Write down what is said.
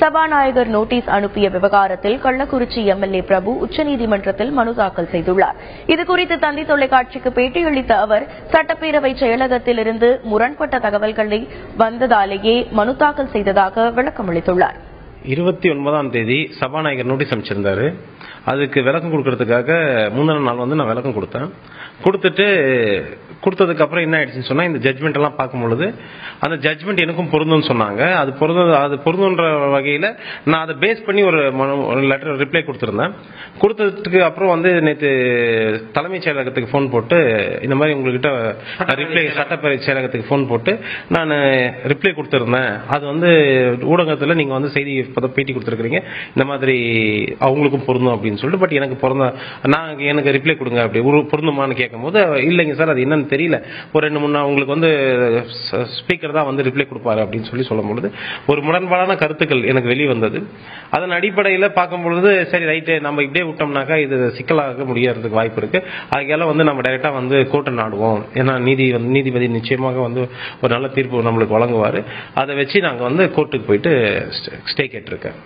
சபாநாயகர் நோட்டீஸ் அனுப்பிய விவகாரத்தில் கள்ளக்குறிச்சி எம்எல்ஏ பிரபு உச்சநீதிமன்றத்தில் மனு தாக்கல் செய்துள்ளார். இதுகுறித்து தந்தி தொலைக்காட்சிக்கு பேட்டியளித்த அவர், சட்டப்பேரவை செயலகத்திலிருந்து முரண்பட்ட தகவல்களை வந்ததாலேயே மனு தாக்கல் செய்ததாக விளக்கமளித்துள்ளார். 29ஆம் தேதி சபாநாயகர் நோட்டீஸ் அனுப்பிச்சிருந்தாரு. அதுக்கு விளக்கம் கொடுக்கறதுக்காக முந்தின நாள் நான் விளக்கம் கொடுத்தேன். கொடுத்ததுக்கு அப்புறம் என்ன ஆயிடுச்சுன்னு சொன்னா, இந்த ஜட்மெண்ட் எல்லாம் பார்க்கும்பொழுது அந்த ஜட்மெண்ட் எனக்கும் பொருந்தும்னு சொன்னாங்க. அது பொருந்துன்ற வகையில நான் அதை பேஸ் பண்ணி ஒரு லெட்டர் ரிப்ளை கொடுத்திருந்தேன். கொடுத்ததுக்கு அப்புறம் நேற்று தலைமைச் செயலகத்துக்கு போன் போட்டு இந்த மாதிரி உங்ககிட்ட சட்டப்பேரவை செயலகத்துக்கு போன் போட்டு நான் ரிப்ளை கொடுத்திருந்தேன். அது ஊடகத்துல நீங்க செய்தி பேட்டி கொடுத்திருக்கீங்க, இந்த மாதிரி அவங்களுக்கும் பொருந்தும் அப்படின்னு சொல்லிட்டு. பட் எனக்கு ரிப்ளை கொடுங்க அப்படி பொருந்துமான்னு கேட்கும் போது, இல்லைங்க சார் அது என்னன்னு தெரியல, ஒரு 2-3 நாள் உங்களுக்கு ஸ்பீக்கர் தான் ரிப்ளை கொடுப்பாரு அப்படின்னு சொல்லும் பொழுது ஒரு முரண்பாடான கருத்துக்கள் எனக்கு வெளியே வந்தது. அதன் அடிப்படையில் பார்க்கும் பொழுது சரி ரைட்டு, நம்ம இப்படியே விட்டோம்னாக்கா இது சிக்கலாக முடியறதுக்கு வாய்ப்பு இருக்கு. அதுக்காக நம்ம டைரக்டா கோர்ட்டை நாடுவோம். ஏன்னா நீதிபதி நிச்சயமாக ஒரு நல்ல தீர்ப்பு நம்மளுக்கு வழங்குவாரு. அதை வச்சு நாங்க கோர்ட்டுக்கு போயிட்டு ஸ்டே கேட்டிருக்கேன்.